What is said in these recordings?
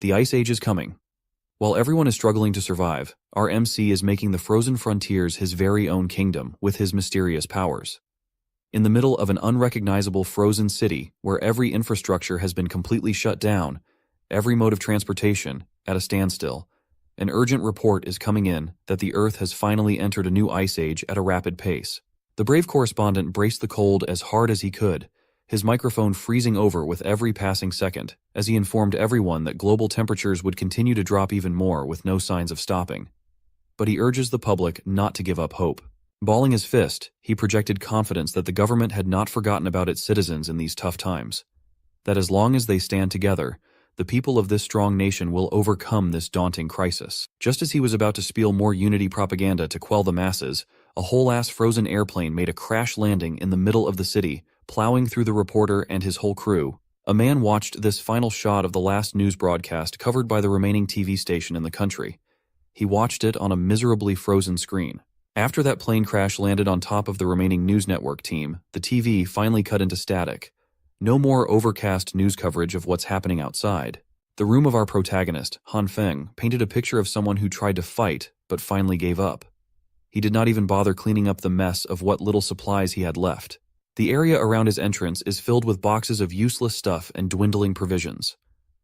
The Ice Age is coming. While everyone is struggling to survive, our MC is making the frozen frontiers his very own kingdom with his mysterious powers. In the middle of an unrecognizable frozen city where every infrastructure has been completely shut down, every mode of transportation at a standstill, an urgent report is coming in that the Earth has finally entered a new ice age at a rapid pace. The brave correspondent braced the cold as hard as he could, his microphone freezing over with every passing second, as he informed everyone that global temperatures would continue to drop even more with no signs of stopping. But he urges the public not to give up hope. Balling his fist, he projected confidence that the government had not forgotten about its citizens in these tough times. That as long as they stand together, the people of this strong nation will overcome this daunting crisis. Just as he was about to spiel more unity propaganda to quell the masses, a whole-ass frozen airplane made a crash landing in the middle of the city, plowing through the reporter and his whole crew. A man watched this final shot of the last news broadcast covered by the remaining TV station in the country. He watched it on a miserably frozen screen. After that plane crash landed on top of the remaining news network team, the TV finally cut into static. No more overcast news coverage of what's happening outside. The room of our protagonist, Han Feng, painted a picture of someone who tried to fight, but finally gave up. He did not even bother cleaning up the mess of what little supplies he had left. The area around his entrance is filled with boxes of useless stuff and dwindling provisions.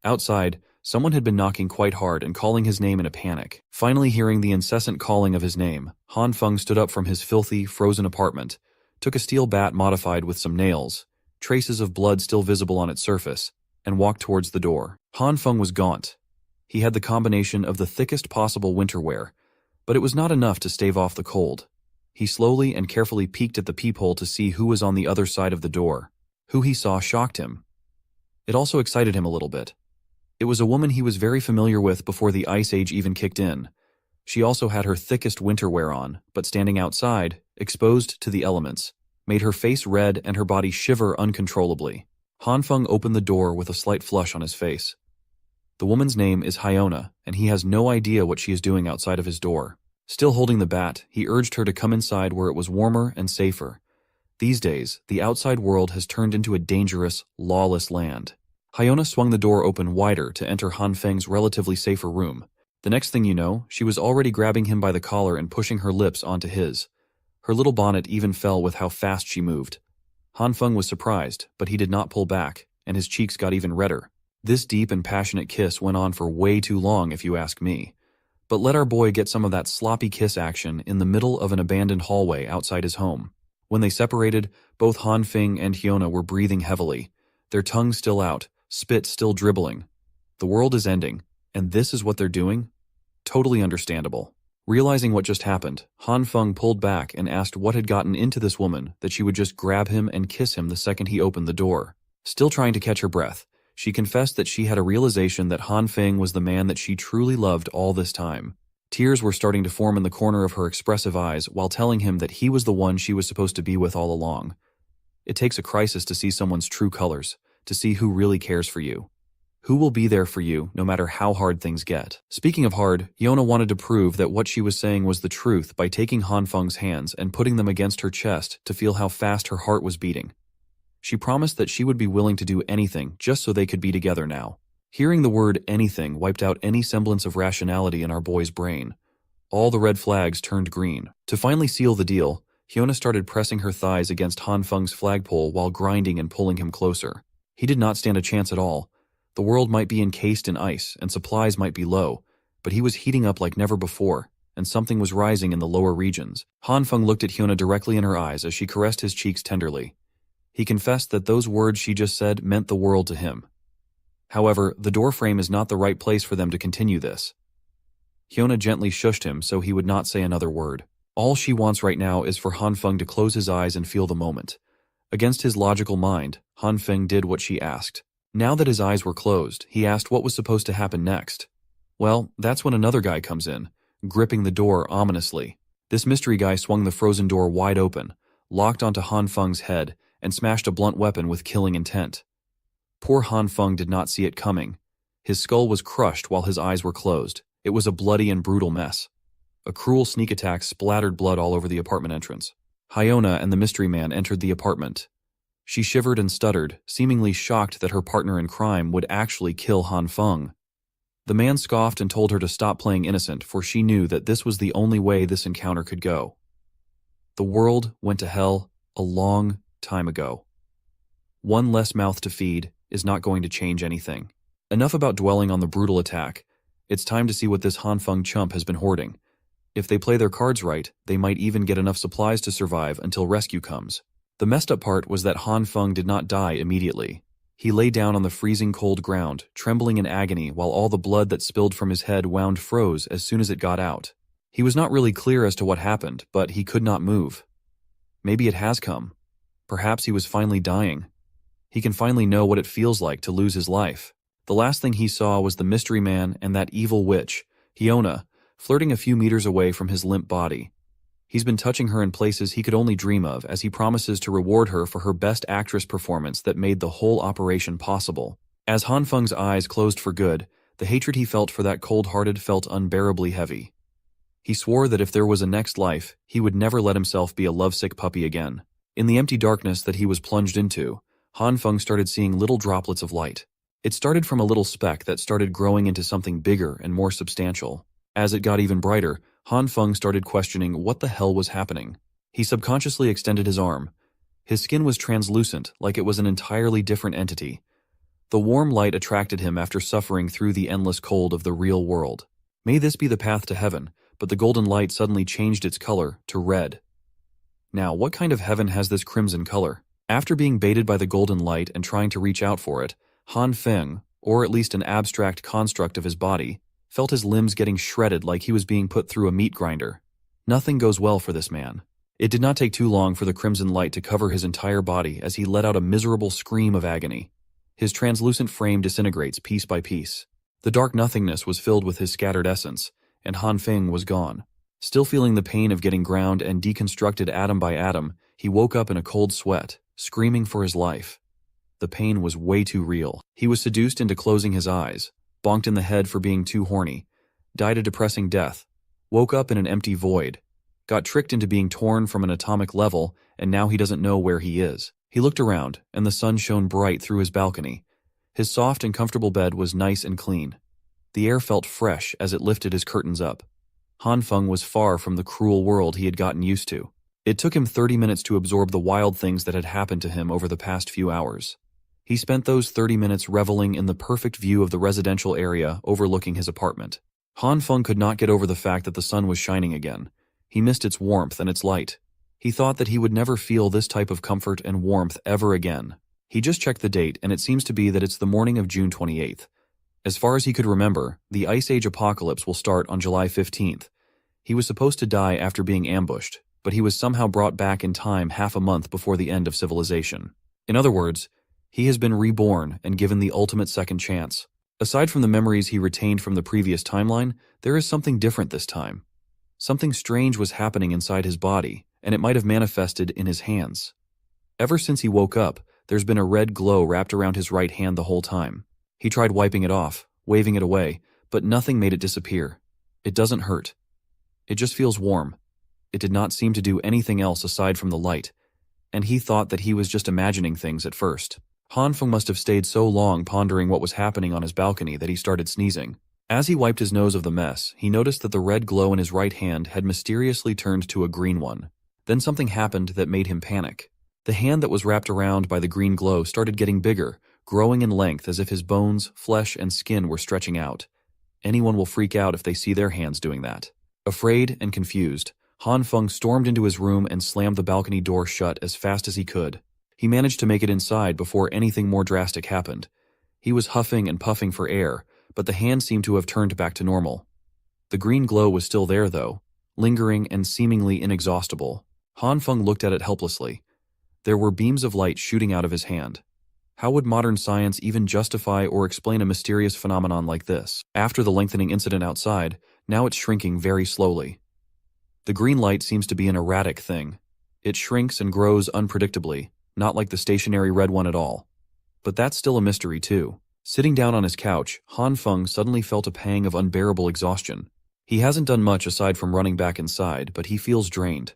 Outside, someone had been knocking quite hard and calling his name in a panic. Finally hearing the incessant calling of his name, Han Feng stood up from his filthy, frozen apartment, took a steel bat modified with some nails, traces of blood still visible on its surface, and walked towards the door. Han Feng was gaunt. He had the combination of the thickest possible winter wear, but it was not enough to stave off the cold. He slowly and carefully peeked at the peephole to see who was on the other side of the door. Who he saw shocked him. It also excited him a little bit. It was a woman he was very familiar with before the Ice Age even kicked in. She also had her thickest winter wear on, but standing outside, exposed to the elements, made her face red and her body shiver uncontrollably. Han Feng opened the door with a slight flush on his face. The woman's name is Hyona, and he has no idea what she is doing outside of his door. Still holding the bat, he urged her to come inside where it was warmer and safer. These days, the outside world has turned into a dangerous, lawless land. Hyona swung the door open wider to enter Han Feng's relatively safer room. The next thing you know, she was already grabbing him by the collar and pushing her lips onto his. Her little bonnet even fell with how fast she moved. Han Feng was surprised, but he did not pull back, and his cheeks got even redder. This deep and passionate kiss went on for way too long, if you ask me. But let our boy get some of that sloppy kiss action in the middle of an abandoned hallway outside his home. When they separated, both Han Feng and Hyona were breathing heavily, their tongues still out, spit still dribbling. The world is ending, and this is what they're doing? Totally understandable. Realizing what just happened, Han Feng pulled back and asked what had gotten into this woman that she would just grab him and kiss him the second he opened the door. Still trying to catch her breath, she confessed that she had a realization that Han Feng was the man that she truly loved all this time. Tears were starting to form in the corner of her expressive eyes while telling him that he was the one she was supposed to be with all along. It takes a crisis to see someone's true colors, to see who really cares for you. Who will be there for you no matter how hard things get. Speaking of hard, Hyona wanted to prove that what she was saying was the truth by taking Han Feng's hands and putting them against her chest to feel how fast her heart was beating. She promised that she would be willing to do anything just so they could be together now. Hearing the word anything wiped out any semblance of rationality in our boy's brain. All the red flags turned green. To finally seal the deal, Hyona started pressing her thighs against Han Feng's flagpole while grinding and pulling him closer. He did not stand a chance at all. The world might be encased in ice and supplies might be low, but he was heating up like never before, and something was rising in the lower regions. Han Feng looked at Hyona directly in her eyes as she caressed his cheeks tenderly. He confessed that those words she just said meant the world to him. However, the doorframe is not the right place for them to continue this. Hyona gently shushed him so he would not say another word. All she wants right now is for Han Feng to close his eyes and feel the moment. Against his logical mind, Han Feng did what she asked. Now that his eyes were closed, he asked what was supposed to happen next. Well, that's when another guy comes in, gripping the door ominously. This mystery guy swung the frozen door wide open, locked onto Han Feng's head, and smashed a blunt weapon with killing intent. Poor Han Feng did not see it coming. His skull was crushed while his eyes were closed. It was a bloody and brutal mess. A cruel sneak attack splattered blood all over the apartment entrance. Hyona and the mystery man entered the apartment. She shivered and stuttered, seemingly shocked that her partner in crime would actually kill Han Feng. The man scoffed and told her to stop playing innocent, for she knew that this was the only way this encounter could go. The world went to hell a long time ago. One less mouth to feed is not going to change anything. Enough about dwelling on the brutal attack. It's time to see what this Hanfeng chump has been hoarding. If they play their cards right, they might even get enough supplies to survive until rescue comes. The messed up part was that Hanfeng did not die immediately. He lay down on the freezing cold ground, trembling in agony while all the blood that spilled from his head wound froze as soon as it got out. He was not really clear as to what happened, but he could not move. Maybe it has come. Perhaps he was finally dying. He can finally know what it feels like to lose his life. The last thing he saw was the mystery man and that evil witch, Hyona, flirting a few meters away from his limp body. He's been touching her in places he could only dream of as he promises to reward her for her best actress performance that made the whole operation possible. As Hanfeng's eyes closed for good, the hatred he felt for that cold-hearted felt unbearably heavy. He swore that if there was a next life, he would never let himself be a lovesick puppy again. In the empty darkness that he was plunged into, Hanfeng started seeing little droplets of light. It started from a little speck that started growing into something bigger and more substantial. As it got even brighter, Hanfeng started questioning what the hell was happening. He subconsciously extended his arm. His skin was translucent, like it was an entirely different entity. The warm light attracted him after suffering through the endless cold of the real world. May this be the path to heaven, but the golden light suddenly changed its color to red. Now, what kind of heaven has this crimson color? After being baited by the golden light and trying to reach out for it, Hanfeng, or at least an abstract construct of his body, felt his limbs getting shredded like he was being put through a meat grinder. Nothing goes well for this man. It did not take too long for the crimson light to cover his entire body as he let out a miserable scream of agony. His translucent frame disintegrates piece by piece. The dark nothingness was filled with his scattered essence, and Hanfeng was gone. Still feeling the pain of getting ground and deconstructed atom by atom, he woke up in a cold sweat, screaming for his life. The pain was way too real. He was seduced into closing his eyes, bonked in the head for being too horny, died a depressing death, woke up in an empty void, got tricked into being torn from an atomic level, and now he doesn't know where he is. He looked around, and the sun shone bright through his balcony. His soft and comfortable bed was nice and clean. The air felt fresh as it lifted his curtains up. Hanfeng was far from the cruel world he had gotten used to. It took him 30 minutes to absorb the wild things that had happened to him over the past few hours. He spent those 30 minutes reveling in the perfect view of the residential area overlooking his apartment. Hanfeng could not get over the fact that the sun was shining again. He missed its warmth and its light. He thought that he would never feel this type of comfort and warmth ever again. He just checked the date, and it seems to be that it's the morning of June 28th. As far as he could remember, the Ice Age apocalypse will start on July 15th. He was supposed to die after being ambushed, but he was somehow brought back in time half a month before the end of civilization. In other words, he has been reborn and given the ultimate second chance. Aside from the memories he retained from the previous timeline, there is something different this time. Something strange was happening inside his body, and it might have manifested in his hands. Ever since he woke up, there's been a red glow wrapped around his right hand the whole time. He tried wiping it off, waving it away, but nothing made it disappear. It doesn't hurt. It just feels warm. It did not seem to do anything else aside from the light, and he thought that he was just imagining things at first. Hanfeng must have stayed so long pondering what was happening on his balcony that he started sneezing. As he wiped his nose of the mess, he noticed that the red glow in his right hand had mysteriously turned to a green one. Then something happened that made him panic. The hand that was wrapped around by the green glow started getting bigger, growing in length as if his bones, flesh, and skin were stretching out. Anyone will freak out if they see their hands doing that. Afraid and confused, Hanfeng stormed into his room and slammed the balcony door shut as fast as he could. He managed to make it inside before anything more drastic happened. He was huffing and puffing for air, but the hand seemed to have turned back to normal. The green glow was still there, though, lingering and seemingly inexhaustible. Hanfeng looked at it helplessly. There were beams of light shooting out of his hand. How would modern science even justify or explain a mysterious phenomenon like this? After the lengthening incident outside, now it's shrinking very slowly. The green light seems to be an erratic thing. It shrinks and grows unpredictably, not like the stationary red one at all. But that's still a mystery too. Sitting down on his couch, Hanfeng suddenly felt a pang of unbearable exhaustion. He hasn't done much aside from running back inside, but he feels drained.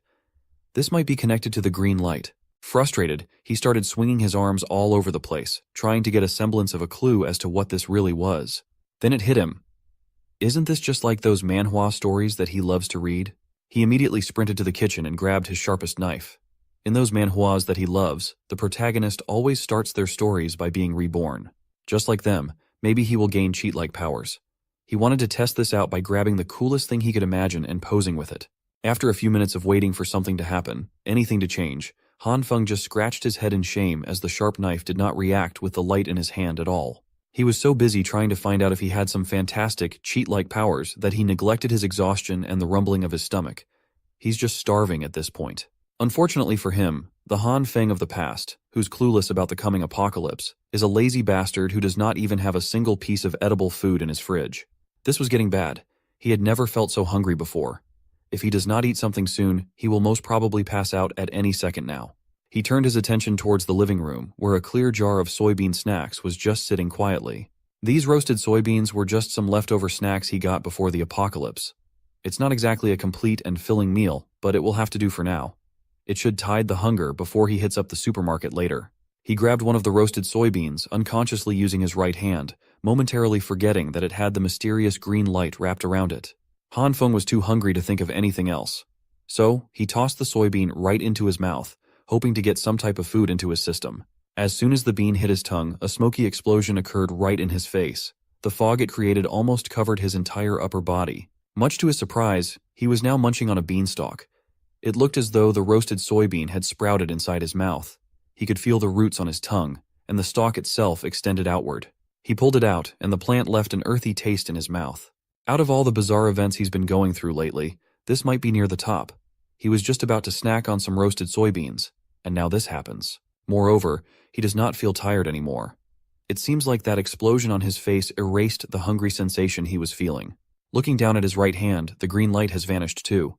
This might be connected to the green light. Frustrated, he started swinging his arms all over the place, trying to get a semblance of a clue as to what this really was. Then it hit him. Isn't this just like those manhwa stories that he loves to read? He immediately sprinted to the kitchen and grabbed his sharpest knife. In those manhwas that he loves, the protagonist always starts their stories by being reborn. Just like them, maybe he will gain cheat-like powers. He wanted to test this out by grabbing the coolest thing he could imagine and posing with it. After a few minutes of waiting for something to happen, anything to change, Han Feng just scratched his head in shame as the sharp knife did not react with the light in his hand at all. He was so busy trying to find out if he had some fantastic, cheat-like powers that he neglected his exhaustion and the rumbling of his stomach. He's just starving at this point. Unfortunately for him, the Han Feng of the past, who's clueless about the coming apocalypse, is a lazy bastard who does not even have a single piece of edible food in his fridge. This was getting bad. He had never felt so hungry before. If he does not eat something soon, he will most probably pass out at any second now. He turned his attention towards the living room, where a clear jar of soybean snacks was just sitting quietly. These roasted soybeans were just some leftover snacks he got before the apocalypse. It's not exactly a complete and filling meal, but it will have to do for now. It should tide the hunger before he hits up the supermarket later. He grabbed one of the roasted soybeans, unconsciously using his right hand, momentarily forgetting that it had the mysterious green light wrapped around it. Han Feng was too hungry to think of anything else. So, he tossed the soybean right into his mouth, hoping to get some type of food into his system. As soon as the bean hit his tongue, a smoky explosion occurred right in his face. The fog it created almost covered his entire upper body. Much to his surprise, he was now munching on a beanstalk. It looked as though the roasted soybean had sprouted inside his mouth. He could feel the roots on his tongue, and the stalk itself extended outward. He pulled it out, and the plant left an earthy taste in his mouth. Out of all the bizarre events he's been going through lately, this might be near the top. He was just about to snack on some roasted soybeans, and now this happens. Moreover, he does not feel tired anymore. It seems like that explosion on his face erased the hungry sensation he was feeling. Looking down at his right hand, the green light has vanished too.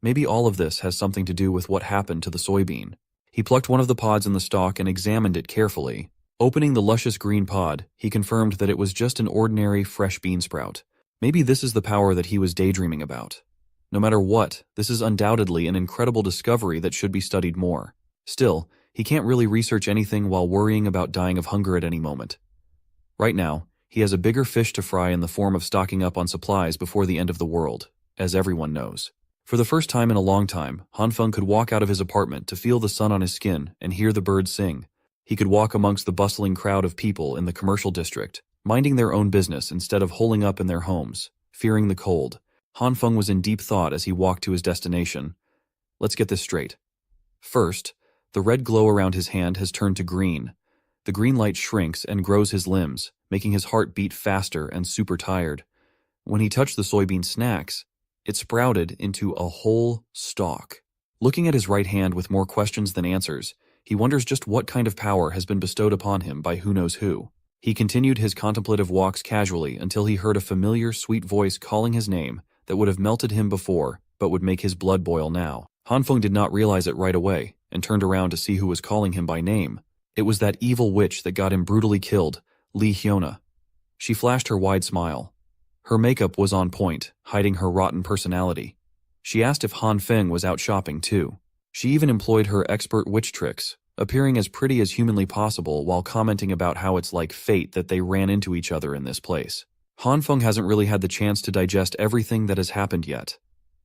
Maybe all of this has something to do with what happened to the soybean. He plucked one of the pods in the stalk and examined it carefully. Opening the luscious green pod, he confirmed that it was just an ordinary fresh bean sprout. Maybe this is the power that he was daydreaming about. No matter what, this is undoubtedly an incredible discovery that should be studied more. Still, he can't really research anything while worrying about dying of hunger at any moment. Right now, he has a bigger fish to fry in the form of stocking up on supplies before the end of the world, as everyone knows. For the first time in a long time, Han Feng could walk out of his apartment to feel the sun on his skin and hear the birds sing. He could walk amongst the bustling crowd of people in the commercial district, minding their own business instead of holing up in their homes, fearing the cold. Han Feng was in deep thought as he walked to his destination. Let's get this straight. First, the red glow around his hand has turned to green. The green light shrinks and grows his limbs, making his heart beat faster and super tired. When he touched the soybean snacks, it sprouted into a whole stalk. Looking at his right hand with more questions than answers, he wonders just what kind of power has been bestowed upon him by who knows who. He continued his contemplative walks casually until he heard a familiar, sweet voice calling his name that would have melted him before, but would make his blood boil now. Han Feng did not realize it right away, and turned around to see who was calling him by name. It was that evil witch that got him brutally killed, Li Hyona. She flashed her wide smile. Her makeup was on point, hiding her rotten personality. She asked if Han Feng was out shopping too. She even employed her expert witch tricks, appearing as pretty as humanly possible while commenting about how it's like fate that they ran into each other in this place. Han Feng hasn't really had the chance to digest everything that has happened yet.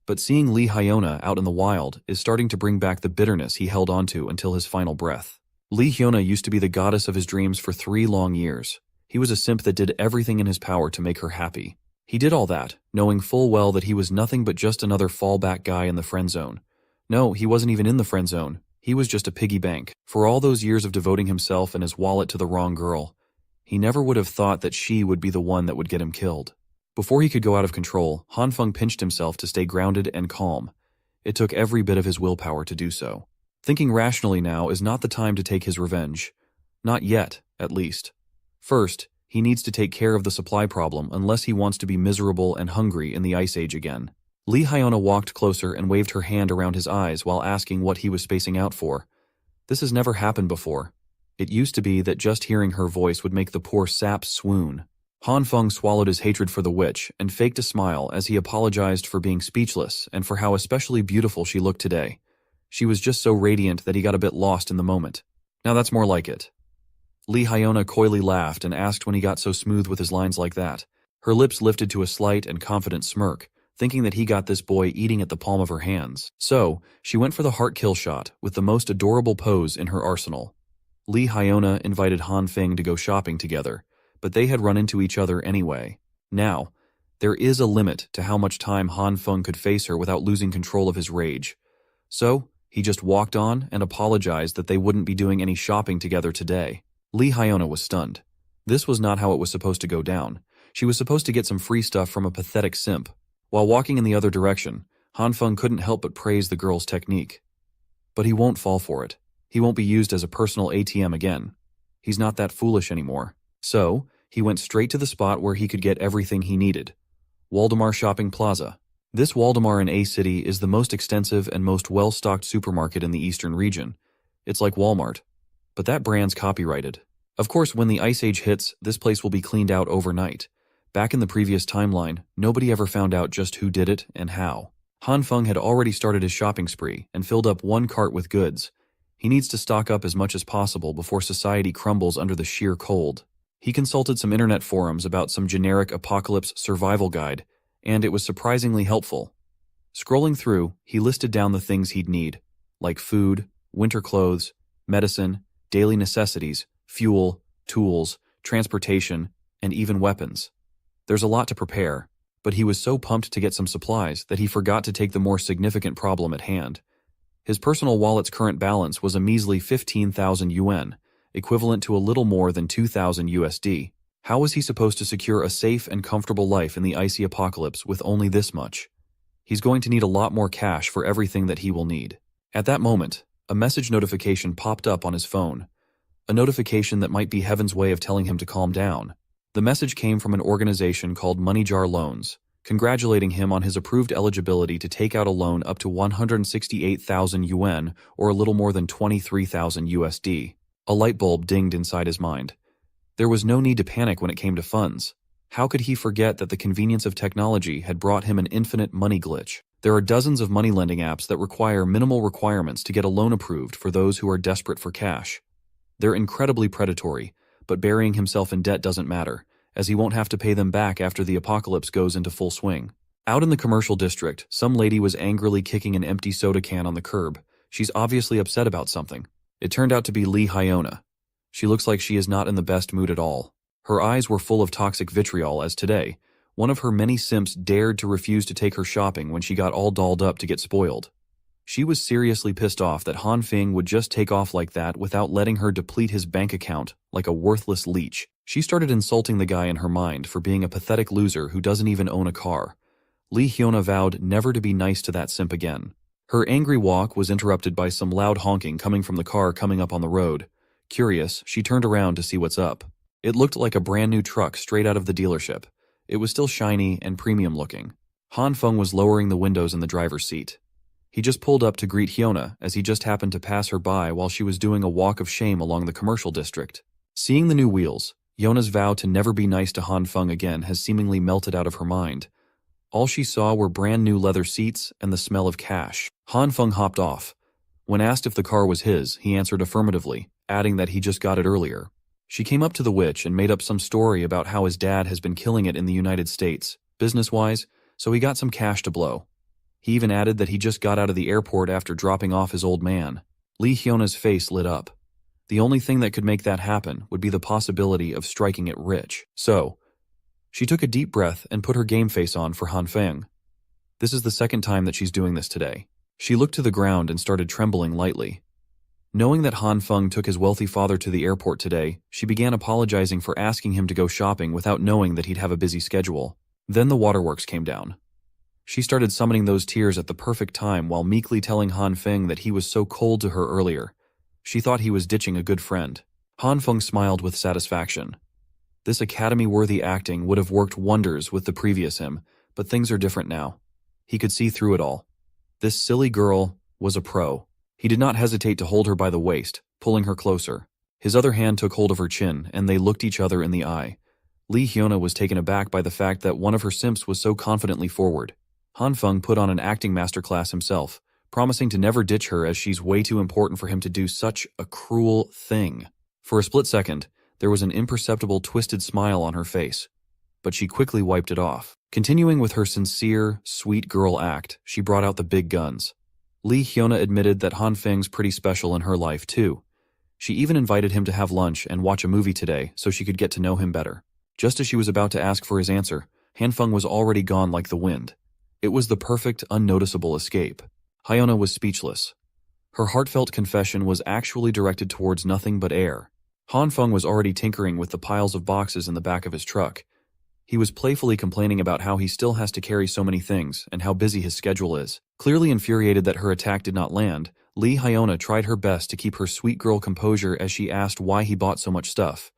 But seeing Li Hyona out in the wild is starting to bring back the bitterness he held onto until his final breath. Li Hyona used to be the goddess of his dreams for 3 long years. He was a simp that did everything in his power to make her happy. He did all that, knowing full well that he was nothing but just another fallback guy in the friend zone. No, he wasn't even in the friend zone. He was just a piggy bank. For all those years of devoting himself and his wallet to the wrong girl, he never would have thought that she would be the one that would get him killed. Before he could go out of control, Han Feng pinched himself to stay grounded and calm. It took every bit of his willpower to do so. Thinking rationally now is not the time to take his revenge. Not yet, at least. First, he needs to take care of the supply problem unless he wants to be miserable and hungry in the Ice Age again. Li Hyona walked closer and waved her hand around his eyes while asking what he was spacing out for. This has never happened before. It used to be that just hearing her voice would make the poor sap swoon. Han Feng swallowed his hatred for the witch and faked a smile as he apologized for being speechless and for how especially beautiful she looked today. She was just so radiant that he got a bit lost in the moment. Now that's more like it. Li Hyona coyly laughed and asked when he got so smooth with his lines like that. Her lips lifted to a slight and confident smirk, thinking that he got this boy eating at the palm of her hands. So, she went for the heart kill shot with the most adorable pose in her arsenal. Lee Hyona invited Han Feng to go shopping together, but they had run into each other anyway. Now, there is a limit to how much time Han Feng could face her without losing control of his rage. So, he just walked on and apologized that they wouldn't be doing any shopping together today. Lee Hyona was stunned. This was not how it was supposed to go down. She was supposed to get some free stuff from a pathetic simp. While walking in the other direction, Han Feng couldn't help but praise the girl's technique. But he won't fall for it. He won't be used as a personal ATM again. He's not that foolish anymore. So, he went straight to the spot where he could get everything he needed. Waldemar Shopping Plaza. This Waldemar in A City is the most extensive and most well-stocked supermarket in the eastern region. It's like Walmart. But that brand's copyrighted. Of course, when the Ice Age hits, this place will be cleaned out overnight. Back in the previous timeline, nobody ever found out just who did it and how. Han Feng had already started his shopping spree and filled up one cart with goods. He needs to stock up as much as possible before society crumbles under the sheer cold. He consulted some internet forums about some generic apocalypse survival guide, and it was surprisingly helpful. Scrolling through, he listed down the things he'd need, like food, winter clothes, medicine, daily necessities, fuel, tools, transportation, and even weapons. There's a lot to prepare, but he was so pumped to get some supplies that he forgot to take the more significant problem at hand. His personal wallet's current balance was a measly 15,000 yuan, equivalent to a little more than 2,000 USD. How was he supposed to secure a safe and comfortable life in the icy apocalypse with only this much? He's going to need a lot more cash for everything that he will need. At that moment, a message notification popped up on his phone. A notification that might be heaven's way of telling him to calm down. The message came from an organization called Money Jar Loans, congratulating him on his approved eligibility to take out a loan up to 168,000 yuan, or a little more than 23,000 USD. A light bulb dinged inside his mind. There was no need to panic when it came to funds. How could he forget that the convenience of technology had brought him an infinite money glitch? There are dozens of money lending apps that require minimal requirements to get a loan approved for those who are desperate for cash. They're incredibly predatory, but burying himself in debt doesn't matter, as he won't have to pay them back after the apocalypse goes into full swing. Out in the commercial district, some lady was angrily kicking an empty soda can on the curb. She's obviously upset about something. It turned out to be Lee Hyona. She looks like she is not in the best mood at all. Her eyes were full of toxic vitriol as today, one of her many simps dared to refuse to take her shopping when she got all dolled up to get spoiled. She was seriously pissed off that Han Feng would just take off like that without letting her deplete his bank account like a worthless leech. She started insulting the guy in her mind for being a pathetic loser who doesn't even own a car. Lee Hyona vowed never to be nice to that simp again. Her angry walk was interrupted by some loud honking coming from the car coming up on the road. Curious, she turned around to see what's up. It looked like a brand new truck straight out of the dealership. It was still shiny and premium looking. Han Feng was lowering the windows in the driver's seat. He just pulled up to greet Hyona as he just happened to pass her by while she was doing a walk of shame along the commercial district. Seeing the new wheels, Hyona's vow to never be nice to Han Feng again has seemingly melted out of her mind. All she saw were brand new leather seats and the smell of cash. Han Feng hopped off. When asked if the car was his, he answered affirmatively, adding that he just got it earlier. She came up to the witch and made up some story about how his dad has been killing it in the United States, business-wise, so he got some cash to blow. He even added that he just got out of the airport after dropping off his old man. Lee Hyona's face lit up. The only thing that could make that happen would be the possibility of striking it rich. So, she took a deep breath and put her game face on for Han Feng. This is the second time that she's doing this today. She looked to the ground and started trembling lightly. Knowing that Han Feng took his wealthy father to the airport today, she began apologizing for asking him to go shopping without knowing that he'd have a busy schedule. Then the waterworks came down. She started summoning those tears at the perfect time while meekly telling Han Feng that he was so cold to her earlier. She thought he was ditching a good friend. Han Feng smiled with satisfaction. This academy-worthy acting would have worked wonders with the previous him, but things are different now. He could see through it all. This silly girl was a pro. He did not hesitate to hold her by the waist, pulling her closer. His other hand took hold of her chin, and they looked each other in the eye. Lee Hyona was taken aback by the fact that one of her simps was so confidently forward. Han Feng put on an acting masterclass himself, promising to never ditch her as she's way too important for him to do such a cruel thing. For a split second, there was an imperceptible twisted smile on her face. but she quickly wiped it off. Continuing with her sincere, sweet girl act, she brought out the big guns. Lee Hyuna admitted that Han Feng's pretty special in her life too. She even invited him to have lunch and watch a movie today so she could get to know him better. Just as she was about to ask for his answer, Han Feng was already gone like the wind. It was the perfect, unnoticeable escape. Hyuna was speechless. Her heartfelt confession was actually directed towards nothing but air. Han Feng was already tinkering with the piles of boxes in the back of his truck. He was playfully complaining about how he still has to carry so many things and how busy his schedule is. Clearly infuriated that her attack did not land, Lee Hyuna tried her best to keep her sweet girl composure as she asked why he bought so much stuff.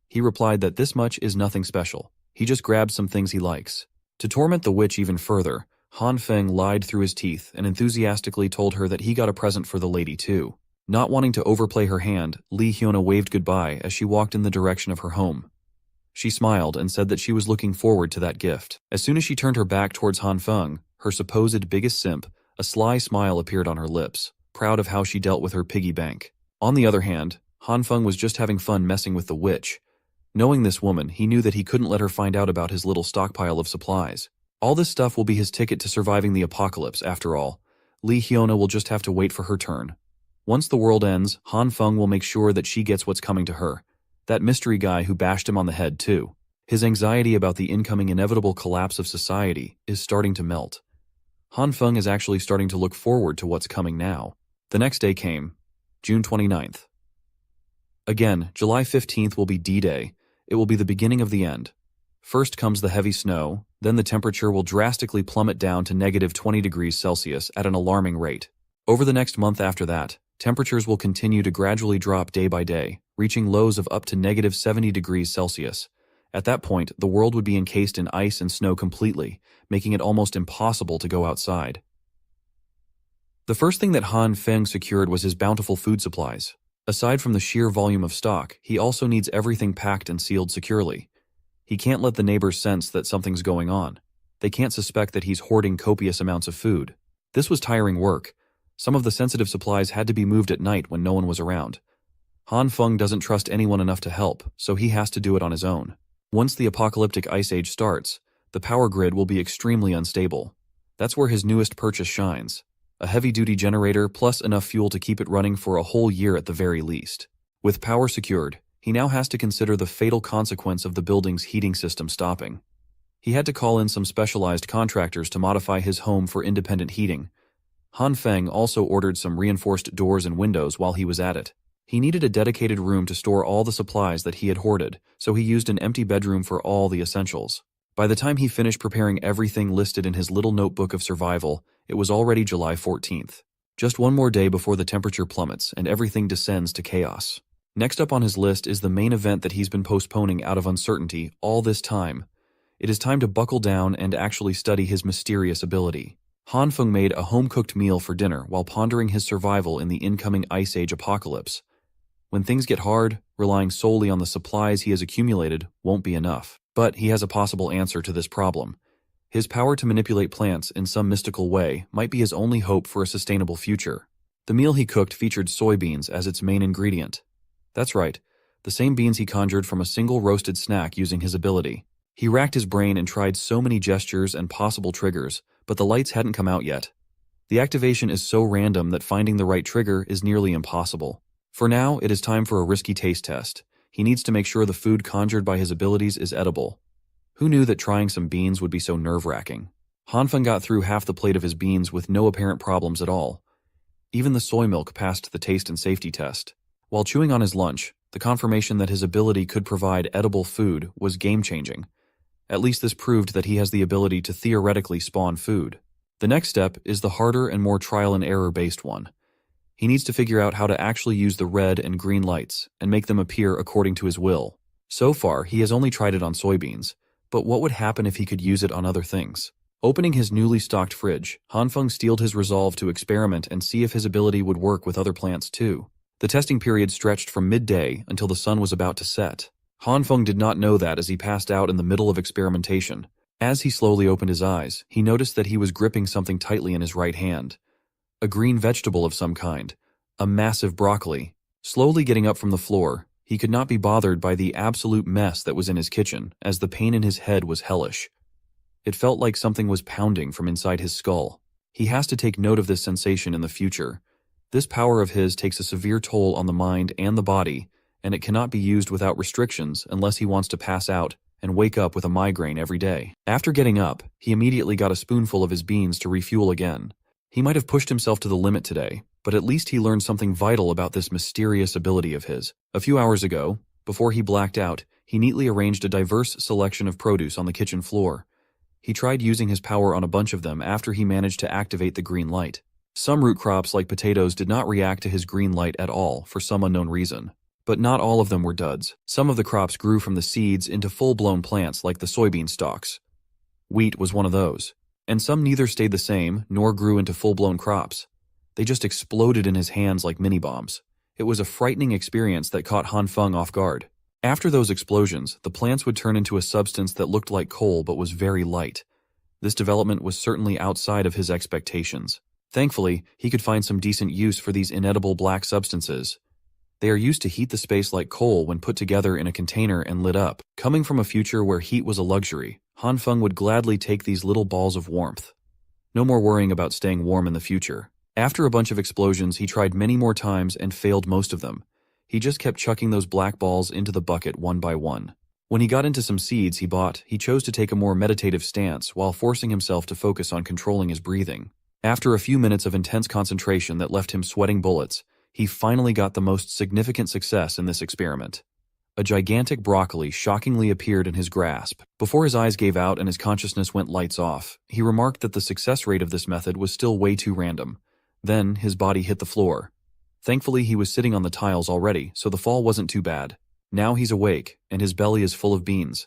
He replied that this much is nothing special. He just grabbed some things he likes. To torment the witch even further, Han Feng lied through his teeth and enthusiastically told her that he got a present for the lady too. Not wanting to overplay her hand, Lee Hyuna waved goodbye as she walked in the direction of her home. She smiled and said that she was looking forward to that gift. As soon as she turned her back towards Han Feng, her supposed biggest simp, a sly smile appeared on her lips, proud of how she dealt with her piggy bank. On the other hand, Han Feng was just having fun messing with the witch. Knowing this woman, he knew that he couldn't let her find out about his little stockpile of supplies. All this stuff will be his ticket to surviving the apocalypse, after all. Lee Hyuna will just have to wait for her turn. Once the world ends, Han Feng will make sure that she gets what's coming to her. That mystery guy who bashed him on the head too. His anxiety about the incoming inevitable collapse of society is starting to melt. Han Feng is actually starting to look forward to what's coming now. The next day came, June 29th. Again, July 15th will be D-Day. It will be the beginning of the end. First comes the heavy snow, then the temperature will drastically plummet down to negative 20 degrees Celsius at an alarming rate. Over the next month after that, temperatures will continue to gradually drop day by day, reaching lows of up to negative 70 degrees Celsius. At that point, the world would be encased in ice and snow completely, making it almost impossible to go outside. The first thing that Han Feng secured was his bountiful food supplies. Aside from the sheer volume of stock, he also needs everything packed and sealed securely. He can't let the neighbors sense that something's going on. They can't suspect that he's hoarding copious amounts of food. This was tiring work. Some of the sensitive supplies had to be moved at night when no one was around. Han Feng doesn't trust anyone enough to help, so he has to do it on his own. Once the apocalyptic ice age starts, the power grid will be extremely unstable. That's where his newest purchase shines. A heavy-duty generator plus enough fuel to keep it running for a whole year at the very least. With power secured, he now has to consider the fatal consequence of the building's heating system stopping. He had to call in some specialized contractors to modify his home for independent heating. Han Feng also ordered some reinforced doors and windows while he was at it. He needed a dedicated room to store all the supplies that he had hoarded, so he used an empty bedroom for all the essentials. By the time he finished preparing everything listed in his little notebook of survival, it was already July 14th. Just one more day before the temperature plummets and everything descends to chaos. Next up on his list is the main event that he's been postponing out of uncertainty all this time. It is time to buckle down and actually study his mysterious ability. Han Feng made a home-cooked meal for dinner while pondering his survival in the incoming Ice Age apocalypse. When things get hard, relying solely on the supplies he has accumulated won't be enough. But he has a possible answer to this problem. His power to manipulate plants in some mystical way might be his only hope for a sustainable future. The meal he cooked featured soybeans as its main ingredient. That's right, the same beans he conjured from a single roasted snack using his ability. He racked his brain and tried so many gestures and possible triggers, but the lights hadn't come out yet. The activation is so random that finding the right trigger is nearly impossible. For now, it is time for a risky taste test. He needs to make sure the food conjured by his abilities is edible. Who knew that trying some beans would be so nerve-wracking? Han Feng got through half the plate of his beans with no apparent problems at all. Even the soy milk passed the taste and safety test. While chewing on his lunch, the confirmation that his ability could provide edible food was game-changing. At least this proved that he has the ability to theoretically spawn food. The next step is the harder and more trial-and-error based one. He needs to figure out how to actually use the red and green lights and make them appear according to his will. So far, he has only tried it on soybeans, but what would happen if he could use it on other things? Opening his newly stocked fridge, Han Feng steeled his resolve to experiment and see if his ability would work with other plants too. The testing period stretched from midday until the sun was about to set. Han Feng did not know that as he passed out in the middle of experimentation. As he slowly opened his eyes, he noticed that he was gripping something tightly in his right hand. A green vegetable of some kind. A massive broccoli. Slowly getting up from the floor, He could not be bothered by the absolute mess that was in his kitchen, as the pain in his head was hellish. It felt like something was pounding from inside his skull. He has to take note of this sensation in the future. This power of his takes a severe toll on the mind and the body, and it cannot be used without restrictions unless he wants to pass out and wake up with a migraine every day. After getting up, he immediately got a spoonful of his beans to refuel again. He might have pushed himself to the limit today, but at least he learned something vital about this mysterious ability of his. A few hours ago, before he blacked out, he neatly arranged a diverse selection of produce on the kitchen floor. He tried using his power on a bunch of them after he managed to activate the green light. Some root crops like potatoes did not react to his green light at all for some unknown reason. But not all of them were duds. Some of the crops grew from the seeds into full-blown plants like the soybean stalks. Wheat was one of those. And some neither stayed the same nor grew into full-blown crops. They just exploded in his hands like mini-bombs. It was a frightening experience that caught Han Feng off guard. After those explosions, the plants would turn into a substance that looked like coal but was very light. This development was certainly outside of his expectations. Thankfully, he could find some decent use for these inedible black substances. They are used to heat the space like coal when put together in a container and lit up. Coming from a future where heat was a luxury, Han Feng would gladly take these little balls of warmth. No more worrying about staying warm in the future. After a bunch of explosions, he tried many more times and failed most of them. He just kept chucking those black balls into the bucket one by one. When he got into some seeds he chose to take a more meditative stance while forcing himself to focus on controlling his breathing. After a few minutes of intense concentration that left him sweating bullets, he finally got the most significant success in this experiment. A gigantic broccoli shockingly appeared in his grasp. Before his eyes gave out and his consciousness went lights off, he remarked that the success rate of this method was still way too random. Then his body hit the floor. Thankfully, he was sitting on the tiles already, so the fall wasn't too bad. Now he's awake, and his belly is full of beans.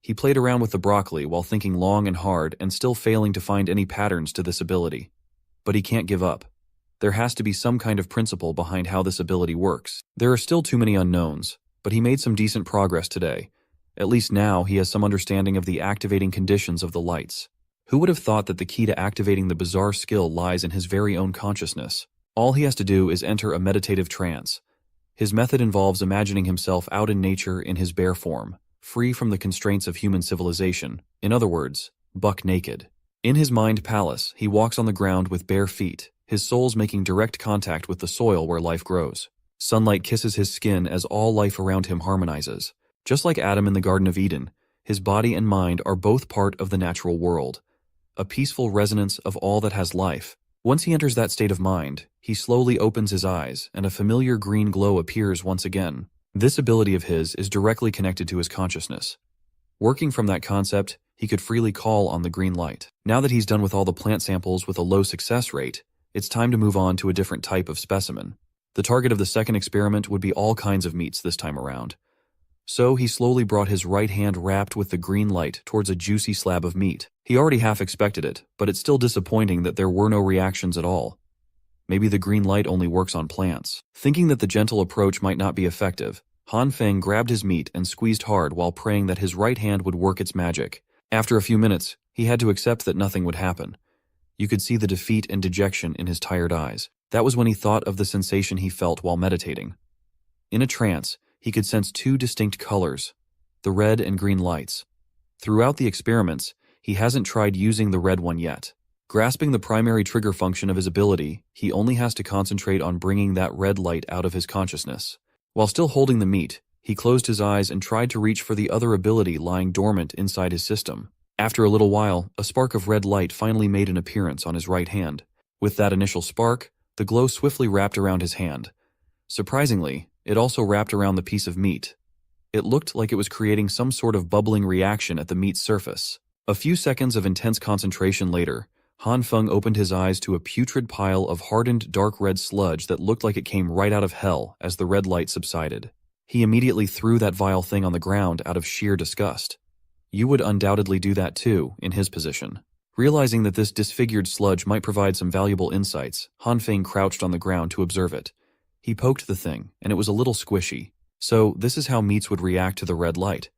He played around with the broccoli while thinking long and hard and still failing to find any patterns to this ability. But he can't give up. There has to be some kind of principle behind how this ability works. There are still too many unknowns, but he made some decent progress today. At least now he has some understanding of the activating conditions of the lights. Who would have thought that the key to activating the bizarre skill lies in his very own consciousness? All he has to do is enter a meditative trance. His method involves imagining himself out in nature in his bare form, free from the constraints of human civilization. In other words, buck naked. In his mind palace, he walks on the ground with bare feet, his soles making direct contact with the soil where life grows. Sunlight kisses his skin as all life around him harmonizes. Just like Adam in the Garden of Eden, his body and mind are both part of the natural world, a peaceful resonance of all that has life. Once he enters that state of mind, he slowly opens his eyes and a familiar green glow appears once again. This ability of his is directly connected to his consciousness. Working from that concept, he could freely call on the green light. Now that he's done with all the plant samples with a low success rate, it's time to move on to a different type of specimen. The target of the second experiment would be all kinds of meats this time around. So he slowly brought his right hand wrapped with the green light towards a juicy slab of meat. He already half expected it, but it's still disappointing that there were no reactions at all. Maybe the green light only works on plants. Thinking that the gentle approach might not be effective, Han Feng grabbed his meat and squeezed hard while praying that his right hand would work its magic. After a few minutes, he had to accept that nothing would happen. You could see the defeat and dejection in his tired eyes. That was when he thought of the sensation he felt while meditating. In a trance, he could sense two distinct colors, the red and green lights. Throughout the experiments, he hasn't tried using the red one yet. Grasping the primary trigger function of his ability, he only has to concentrate on bringing that red light out of his consciousness. While still holding the meat, he closed his eyes and tried to reach for the other ability lying dormant inside his system. After a little while, a spark of red light finally made an appearance on his right hand. With that initial spark, the glow swiftly wrapped around his hand. Surprisingly, it also wrapped around the piece of meat. It looked like it was creating some sort of bubbling reaction at the meat's surface. A few seconds of intense concentration later, Han Feng opened his eyes to a putrid pile of hardened dark red sludge that looked like it came right out of hell as the red light subsided. He immediately threw that vile thing on the ground out of sheer disgust. You would undoubtedly do that too, in his position. Realizing that this disfigured sludge might provide some valuable insights, Han Feng crouched on the ground to observe it. He poked the thing, and it was a little squishy. So this is how meats would react to the red light.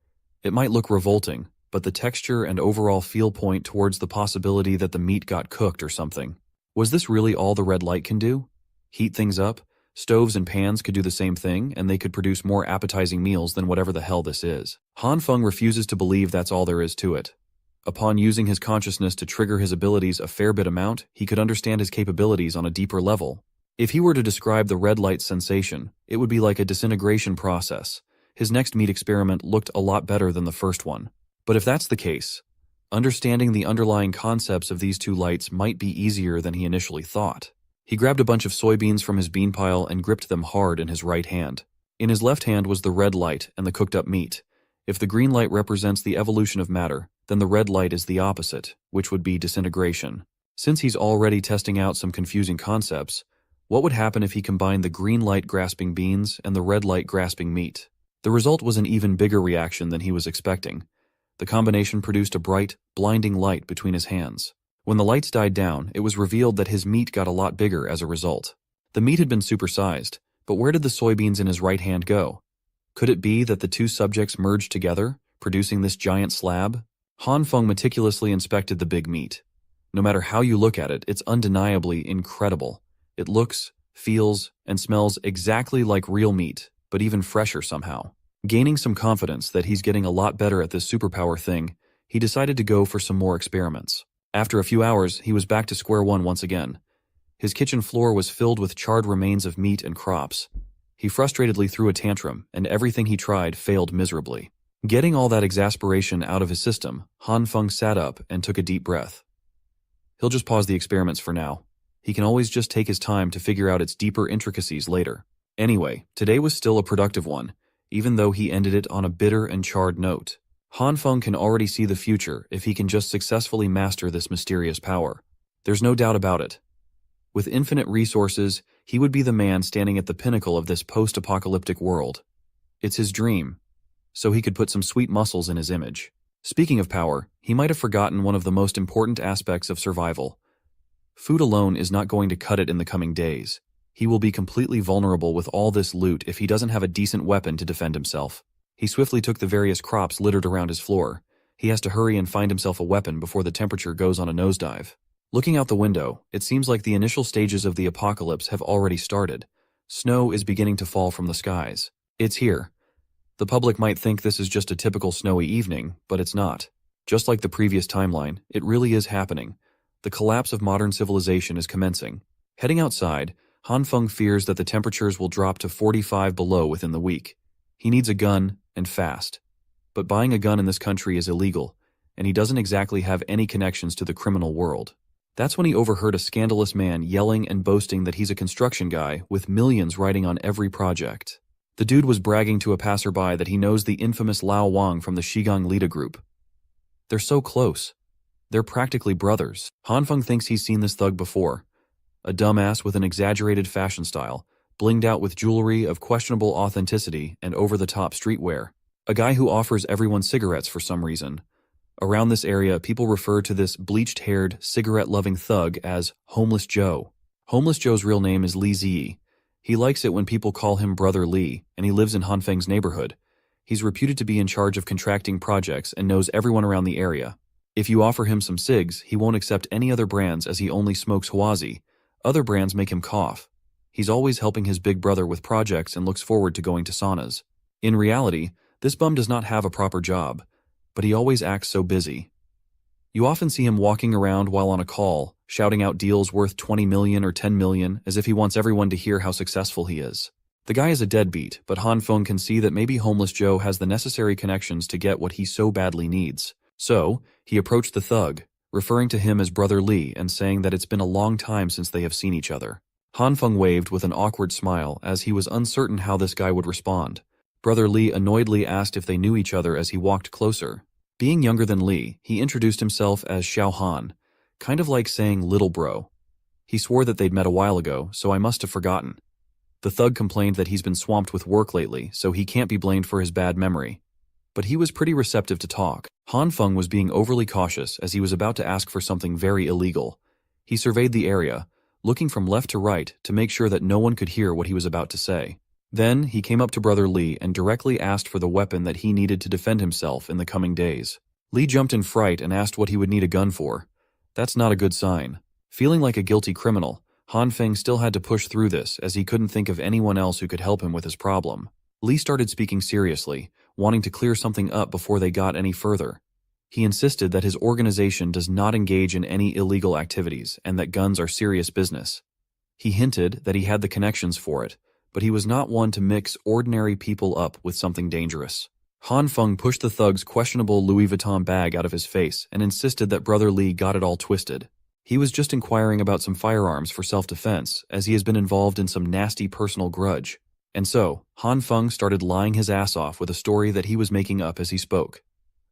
It might look revolting, but the texture and overall feel point towards the possibility that the meat got cooked or something. Was this really all the red light can do? Heat things up, Stoves and pans could do the same thing, and they could produce more appetizing meals than whatever the hell this is. Han Feng refuses to believe that's all there is to it. Upon using his consciousness to trigger his abilities a fair bit amount, he could understand his capabilities on a deeper level. If he were to describe the red light sensation, it would be like a disintegration process. His next meat experiment looked a lot better than the first one. But if that's the case, understanding the underlying concepts of these two lights might be easier than he initially thought. He grabbed a bunch of soybeans from his bean pile and gripped them hard in his right hand. In his left hand was the red light and the cooked up meat. If the green light represents the evolution of matter, then the red light is the opposite, which would be disintegration. Since he's already testing out some confusing concepts, what would happen if he combined the green light grasping beans and the red light grasping meat? The result was an even bigger reaction than he was expecting. The combination produced a bright, blinding light between his hands. When the lights died down, it was revealed that his meat got a lot bigger as a result. The meat had been supersized, but where did the soybeans in his right hand go? Could it be that the two subjects merged together, producing this giant slab? Han Feng meticulously inspected the big meat. No matter how you look at it, it's undeniably incredible. It looks, feels, and smells exactly like real meat, but even fresher somehow. Gaining some confidence that he's getting a lot better at this superpower thing, he decided to go for some more experiments. After a few hours, he was back to square one once again. His kitchen floor was filled with charred remains of meat and crops. He frustratedly threw a tantrum, and everything he tried failed miserably. Getting all that exasperation out of his system, Han Feng sat up and took a deep breath. He'll just pause the experiments for now. He can always just take his time to figure out its deeper intricacies later. Anyway, today was still a productive one, even though he ended it on a bitter and charred note. Han Feng can already see the future if he can just successfully master this mysterious power. There's no doubt about it. With infinite resources, he would be the man standing at the pinnacle of this post-apocalyptic world. It's his dream, so he could put some sweet muscles in his image. Speaking of power, he might have forgotten one of the most important aspects of survival. Food alone is not going to cut it in the coming days. He will be completely vulnerable with all this loot if he doesn't have a decent weapon to defend himself. He swiftly took the various crops littered around his floor. He has to hurry and find himself a weapon before the temperature goes on a nosedive. Looking out the window, it seems like the initial stages of the apocalypse have already started. Snow is beginning to fall from the skies. It's here. The public might think this is just a typical snowy evening, but it's not. Just like the previous timeline, it really is happening. The collapse of modern civilization is commencing. Heading outside, Han Feng fears that the temperatures will drop to 45 below within the week. He needs a gun, and fast. But buying a gun in this country is illegal, and he doesn't exactly have any connections to the criminal world. That's when he overheard a scandalous man yelling and boasting that he's a construction guy with millions riding on every project. The dude was bragging to a passerby that he knows the infamous Lao Wang from the Shigang Lida group. They're so close. They're practically brothers. Han Feng thinks he's seen this thug before. A dumbass with an exaggerated fashion style, blinged out with jewelry of questionable authenticity and over-the-top streetwear. A guy who offers everyone cigarettes for some reason. Around this area, people refer to this bleached-haired, cigarette-loving thug as Homeless Joe. Homeless Joe's real name is Li Ziyi. He likes it when people call him Brother Li, and he lives in Han Feng's neighborhood. He's reputed to be in charge of contracting projects and knows everyone around the area. If you offer him some cigs, he won't accept any other brands as he only smokes Huazi. Other brands make him cough. He's always helping his big brother with projects and looks forward to going to saunas. In reality, this bum does not have a proper job, but he always acts so busy. You often see him walking around while on a call, shouting out deals worth 20 million or 10 million as if he wants everyone to hear how successful he is. The guy is a deadbeat, but Han Feng can see that maybe Homeless Joe has the necessary connections to get what he so badly needs. So, he approached the thug, referring to him as Brother Li and saying that it's been a long time since they have seen each other. Han Feng waved with an awkward smile as he was uncertain how this guy would respond. Brother Li annoyedly asked if they knew each other as he walked closer. Being younger than Li, he introduced himself as Xiao Han, kind of like saying little bro. He swore that they'd met a while ago, so I must have forgotten. The thug complained that he's been swamped with work lately, so he can't be blamed for his bad memory. But he was pretty receptive to talk. Han Feng was being overly cautious as he was about to ask for something very illegal. He surveyed the area, looking from left to right to make sure that no one could hear what he was about to say. Then, he came up to Brother Li and directly asked for the weapon that he needed to defend himself in the coming days. Li jumped in fright and asked what he would need a gun for. That's not a good sign. Feeling like a guilty criminal, Han Feng still had to push through this as he couldn't think of anyone else who could help him with his problem. Li started speaking seriously, wanting to clear something up before they got any further. He insisted that his organization does not engage in any illegal activities and that guns are serious business. He hinted that he had the connections for it, but he was not one to mix ordinary people up with something dangerous. Han Feng pushed the thug's questionable Louis Vuitton bag out of his face and insisted that Brother Li got it all twisted. He was just inquiring about some firearms for self-defense, as he has been involved in some nasty personal grudge. And so, Han Feng started lying his ass off with a story that he was making up as he spoke.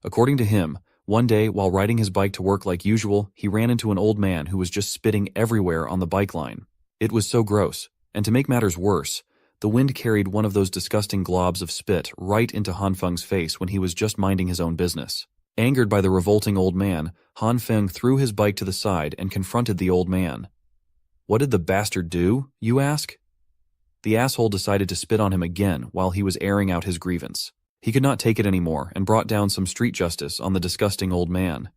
According to him, one day, while riding his bike to work like usual, he ran into an old man who was just spitting everywhere on the bike line. It was so gross, and to make matters worse, the wind carried one of those disgusting globs of spit right into Han Feng's face when he was just minding his own business. Angered by the revolting old man, Han Feng threw his bike to the side and confronted the old man. "What did the bastard do, you ask?" The asshole decided to spit on him again while he was airing out his grievance. He could not take it anymore and brought down some street justice on the disgusting old man.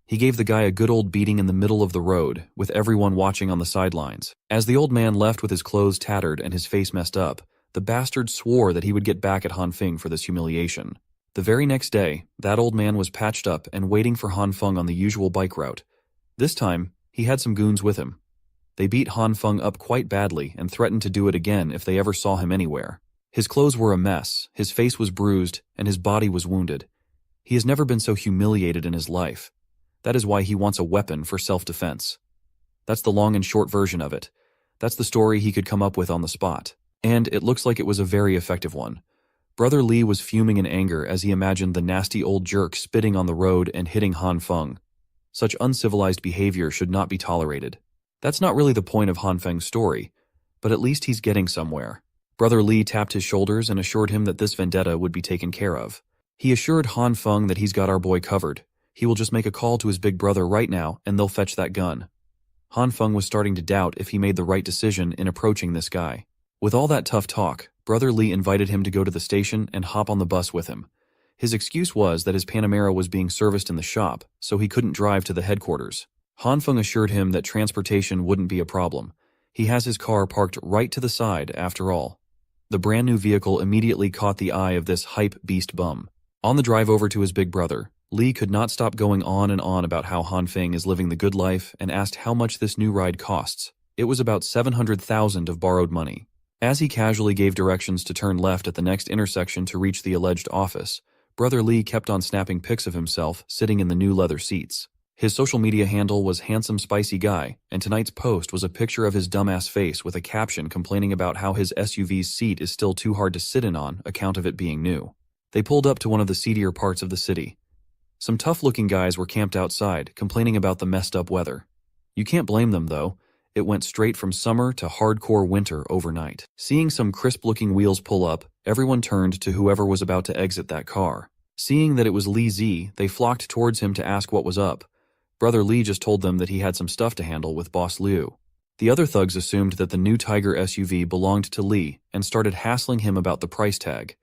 He gave the guy a good old beating in the middle of the road, with everyone watching on the sidelines. As the old man left with his clothes tattered and his face messed up, the bastard swore that he would get back at Han Feng for this humiliation. The very next day, that old man was patched up and waiting for Han Feng on the usual bike route. This time, he had some goons with him. They beat Han Feng up quite badly and threatened to do it again if they ever saw him anywhere. His clothes were a mess, his face was bruised, and his body was wounded. He has never been so humiliated in his life. That is why he wants a weapon for self-defense. That's the long and short version of it. That's the story he could come up with on the spot. And it looks like it was a very effective one. Brother Li was fuming in anger as he imagined the nasty old jerk spitting on the road and hitting Han Feng. Such uncivilized behavior should not be tolerated. That's not really the point of Han Feng's story, but at least he's getting somewhere. Brother Li tapped his shoulders and assured him that this vendetta would be taken care of. He assured Han Feng that he's got our boy covered. He will just make a call to his big brother right now and they'll fetch that gun. Han Feng was starting to doubt if he made the right decision in approaching this guy. With all that tough talk, Brother Li invited him to go to the station and hop on the bus with him. His excuse was that his Panamera was being serviced in the shop, so he couldn't drive to the headquarters. Han Feng assured him that transportation wouldn't be a problem. He has his car parked right to the side, after all. The brand new vehicle immediately caught the eye of this hype beast bum. On the drive over to his big brother, Li could not stop going on and on about how Han Feng is living the good life and asked how much this new ride costs. It was about 700,000 of borrowed money. As he casually gave directions to turn left at the next intersection to reach the alleged office, Brother Li kept on snapping pics of himself sitting in the new leather seats. His social media handle was Handsome Spicy Guy, and tonight's post was a picture of his dumbass face with a caption complaining about how his SUV's seat is still too hard to sit in on account of it being new. They pulled up to one of the seedier parts of the city. Some tough-looking guys were camped outside, complaining about the messed up weather. You can't blame them, though. It went straight from summer to hardcore winter overnight. Seeing some crisp-looking wheels pull up, everyone turned to whoever was about to exit that car. Seeing that it was Li Zi, they flocked towards him to ask what was up. Brother Li just told them that he had some stuff to handle with Boss Liu. The other thugs assumed that the new Tiger SUV belonged to Li and started hassling him about the price tag.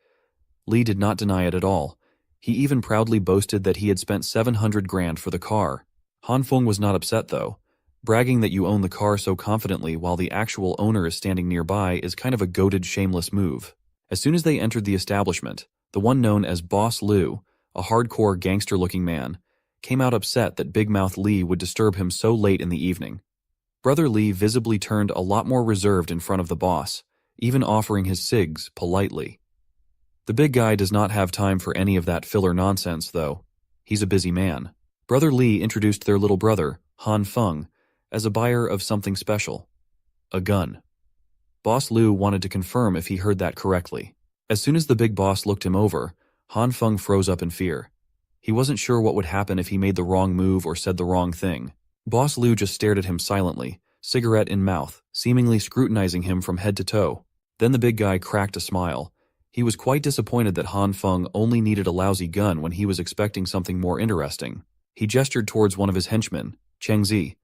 Li did not deny it at all. He even proudly boasted that he had spent 700 grand for the car. Han Feng was not upset, though. Bragging that you own the car so confidently while the actual owner is standing nearby is kind of a goated, shameless move. As soon as they entered the establishment, the one known as Boss Liu, a hardcore gangster-looking man, came out upset that Big Mouth Li would disturb him so late in the evening. Brother Li visibly turned a lot more reserved in front of the boss, even offering his cigs politely. The big guy does not have time for any of that filler nonsense, though. He's a busy man. Brother Li introduced their little brother, Han Feng, as a buyer of something special. A gun. Boss Liu wanted to confirm if he heard that correctly. As soon as the big boss looked him over, Han Feng froze up in fear. He wasn't sure what would happen if he made the wrong move or said the wrong thing. Boss Liu just stared at him silently, cigarette in mouth, seemingly scrutinizing him from head to toe. Then the big guy cracked a smile. He was quite disappointed that Han Feng only needed a lousy gun when he was expecting something more interesting. He gestured towards one of his henchmen, Cheng Zi.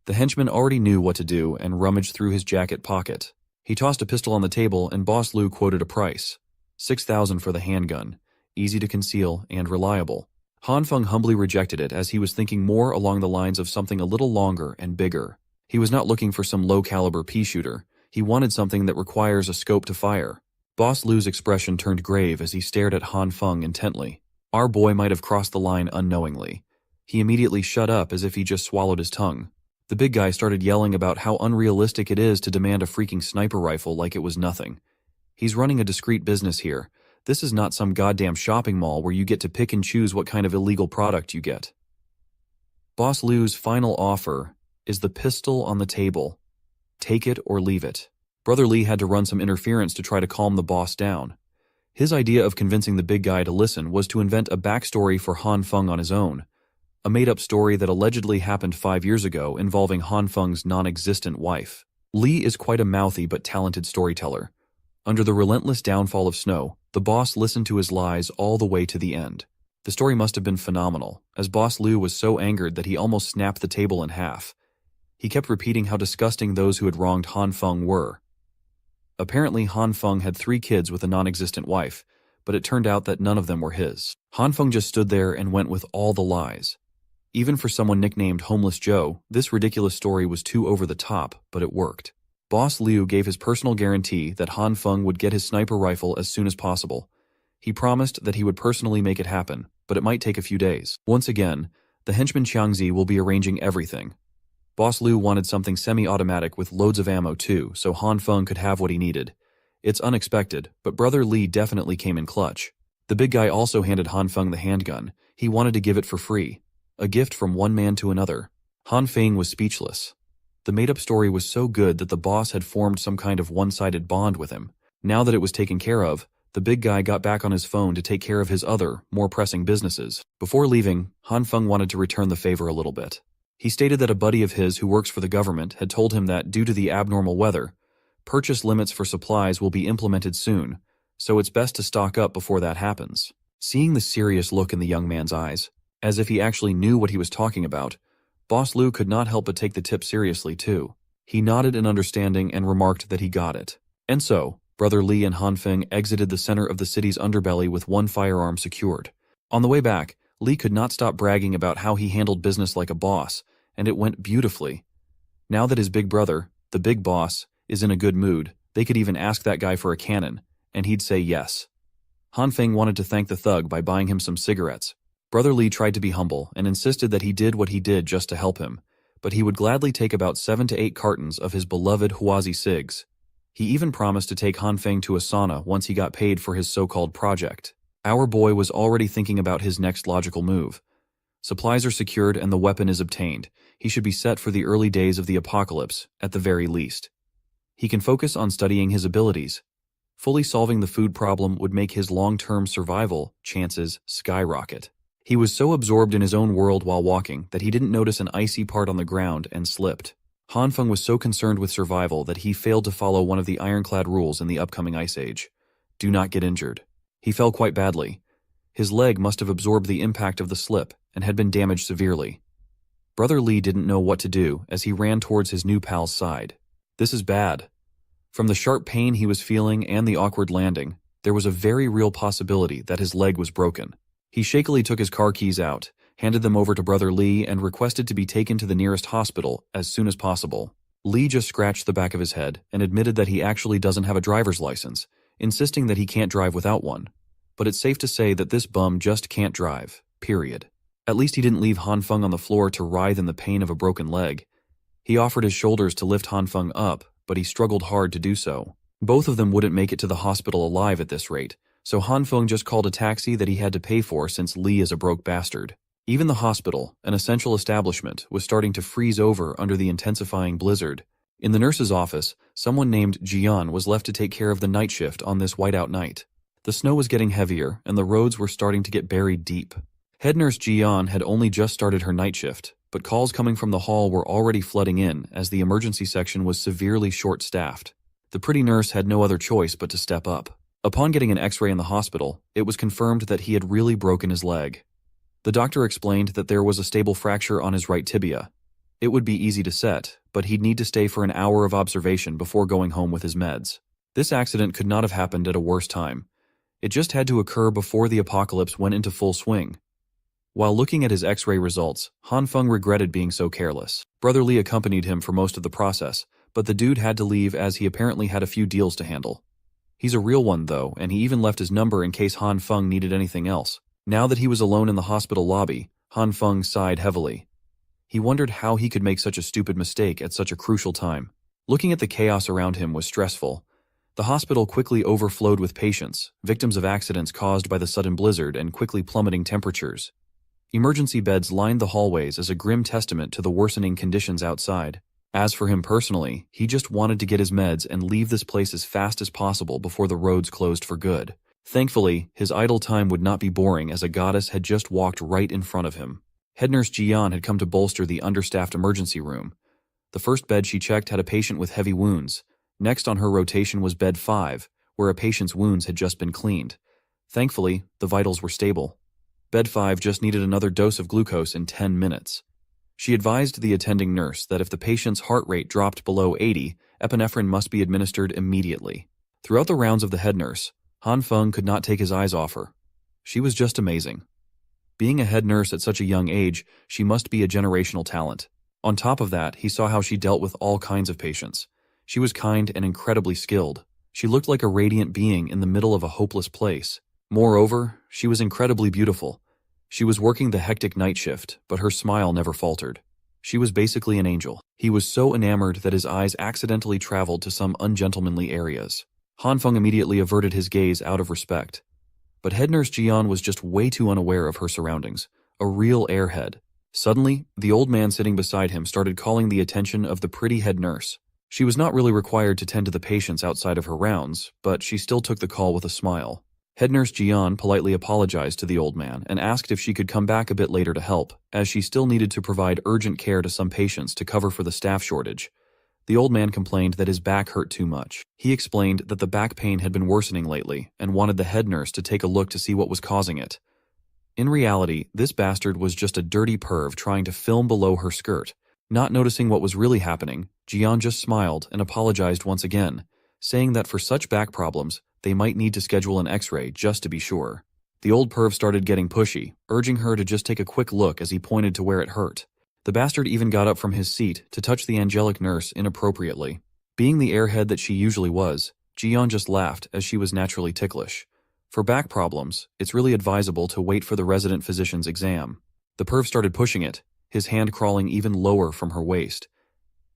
The henchman already knew what to do and rummaged through his jacket pocket. He tossed a pistol on the table and Boss Liu quoted a price. 6,000 for the handgun, easy to conceal and reliable. Han Feng humbly rejected it as he was thinking more along the lines of something a little longer and bigger. He was not looking for some low-caliber pea shooter. He wanted something that requires a scope to fire. Boss Lu's expression turned grave as he stared at Han Feng intently. Our boy might have crossed the line unknowingly. He immediately shut up as if he just swallowed his tongue. The big guy started yelling about how unrealistic it is to demand a freaking sniper rifle like it was nothing. He's running a discreet business here. This is not some goddamn shopping mall where you get to pick and choose what kind of illegal product you get. Boss Lu's final offer is the pistol on the table. Take it or leave it. Brother Lee had to run some interference to try to calm the boss down. His idea of convincing the big guy to listen was to invent a backstory for Han Feng on his own. A made-up story that allegedly happened 5 years ago involving Han Feng's non-existent wife. Lee is quite a mouthy but talented storyteller. Under the relentless downfall of snow, the boss listened to his lies all the way to the end. The story must have been phenomenal, as Boss Lu was so angered that he almost snapped the table in half. He kept repeating how disgusting those who had wronged Han Feng were. Apparently, Han Feng had 3 kids with a non-existent wife, but it turned out that none of them were his. Han Feng just stood there and went with all the lies. Even for someone nicknamed Homeless Joe, this ridiculous story was too over the top, but it worked. Boss Liu gave his personal guarantee that Han Feng would get his sniper rifle as soon as possible. He promised that he would personally make it happen, but it might take a few days. Once again, the henchman Xiangzi will be arranging everything. Boss Liu wanted something semi-automatic with loads of ammo too, so Han Feng could have what he needed. It's unexpected, but Brother Lee definitely came in clutch. The big guy also handed Han Feng the handgun. He wanted to give it for free. A gift from one man to another. Han Feng was speechless. The made-up story was so good that the boss had formed some kind of one-sided bond with him. Now that it was taken care of, the big guy got back on his phone to take care of his other, more pressing businesses. Before leaving, Han Feng wanted to return the favor a little bit. He stated that a buddy of his who works for the government had told him that due to the abnormal weather, purchase limits for supplies will be implemented soon, so it's best to stock up before that happens. Seeing the serious look in the young man's eyes, as if he actually knew what he was talking about, Boss Lu could not help but take the tip seriously too. He nodded in understanding and remarked that he got it. And so, Brother Lee and Han Feng exited the center of the city's underbelly with one firearm secured. On the way back, Lee could not stop bragging about how he handled business like a boss, and it went beautifully. Now that his big brother, the big boss, is in a good mood, they could even ask that guy for a cannon, and he'd say yes. Han Feng wanted to thank the thug by buying him some cigarettes. Brother Lee tried to be humble and insisted that he did what he did just to help him, but he would gladly take about 7 to 8 cartons of his beloved Huazi cigs. He even promised to take Han Feng to a sauna once he got paid for his so-called project. Our boy was already thinking about his next logical move. Supplies are secured and the weapon is obtained. He should be set for the early days of the apocalypse, at the very least. He can focus on studying his abilities. Fully solving the food problem would make his long-term survival chances skyrocket. He was so absorbed in his own world while walking that he didn't notice an icy part on the ground and slipped. Han Feng was so concerned with survival that he failed to follow one of the ironclad rules in the upcoming ice age. Do not get injured. He fell quite badly. His leg must have absorbed the impact of the slip and had been damaged severely. Brother Lee didn't know what to do as he ran towards his new pal's side. This is bad. From the sharp pain he was feeling and the awkward landing, there was a very real possibility that his leg was broken. He shakily took his car keys out, handed them over to Brother Lee, and requested to be taken to the nearest hospital as soon as possible. Lee just scratched the back of his head and admitted that he actually doesn't have a driver's license, insisting that he can't drive without one. But it's safe to say that this bum just can't drive, period. At least he didn't leave Han Feng on the floor to writhe in the pain of a broken leg. He offered his shoulders to lift Han Feng up, but he struggled hard to do so. Both of them wouldn't make it to the hospital alive at this rate, so Han Feng just called a taxi that he had to pay for since Lee is a broke bastard. Even the hospital, an essential establishment, was starting to freeze over under the intensifying blizzard. In the nurse's office, someone named Jian was left to take care of the night shift on this whiteout night. The snow was getting heavier, and the roads were starting to get buried deep. Head nurse Jian had only just started her night shift, but calls coming from the hall were already flooding in as the emergency section was severely short-staffed. The pretty nurse had no other choice but to step up. Upon getting an x-ray in the hospital, it was confirmed that he had really broken his leg. The doctor explained that there was a stable fracture on his right tibia. It would be easy to set, but he'd need to stay for an hour of observation before going home with his meds. This accident could not have happened at a worse time. It just had to occur before the apocalypse went into full swing. While looking at his X-ray results, Han Feng regretted being so careless. Brother Lee accompanied him for most of the process, but the dude had to leave as he apparently had a few deals to handle. He's a real one though, and he even left his number in case Han Feng needed anything else. Now that he was alone in the hospital lobby, Han Feng sighed heavily. He wondered how he could make such a stupid mistake at such a crucial time. Looking at the chaos around him was stressful. The hospital quickly overflowed with patients, victims of accidents caused by the sudden blizzard and quickly plummeting temperatures. Emergency beds lined the hallways as a grim testament to the worsening conditions outside. As for him personally, he just wanted to get his meds and leave this place as fast as possible before the roads closed for good. Thankfully, his idle time would not be boring as a goddess had just walked right in front of him. Head nurse Jian had come to bolster the understaffed emergency room. The first bed she checked had a patient with heavy wounds. Next on her rotation was bed 5, where a patient's wounds had just been cleaned. Thankfully, the vitals were stable. Bed 5 just needed another dose of glucose in 10 minutes. She advised the attending nurse that if the patient's heart rate dropped below 80, epinephrine must be administered immediately. Throughout the rounds of the head nurse, Han Feng could not take his eyes off her. She was just amazing. Being a head nurse at such a young age, she must be a generational talent. On top of that, he saw how she dealt with all kinds of patients. She was kind and incredibly skilled. She looked like a radiant being in the middle of a hopeless place. Moreover, she was incredibly beautiful. She was working the hectic night shift, but her smile never faltered. She was basically an angel. He was so enamored that his eyes accidentally traveled to some ungentlemanly areas. Han Feng immediately averted his gaze out of respect. But head nurse Jian was just way too unaware of her surroundings. A real airhead. Suddenly, the old man sitting beside him started calling the attention of the pretty head nurse. She was not really required to tend to the patients outside of her rounds, but she still took the call with a smile. Head nurse Jian politely apologized to the old man and asked if she could come back a bit later to help, as she still needed to provide urgent care to some patients to cover for the staff shortage. The old man complained that his back hurt too much. He explained that the back pain had been worsening lately and wanted the head nurse to take a look to see what was causing it. In reality, this bastard was just a dirty perv trying to film below her skirt. Not noticing what was really happening, Jian just smiled and apologized once again, saying that for such back problems, they might need to schedule an X-ray just to be sure. The old perv started getting pushy, urging her to just take a quick look as he pointed to where it hurt. The bastard even got up from his seat to touch the angelic nurse inappropriately. Being the airhead that she usually was, Jian just laughed as she was naturally ticklish. For back problems, it's really advisable to wait for the resident physician's exam. The perv started pushing it, his hand crawling even lower from her waist.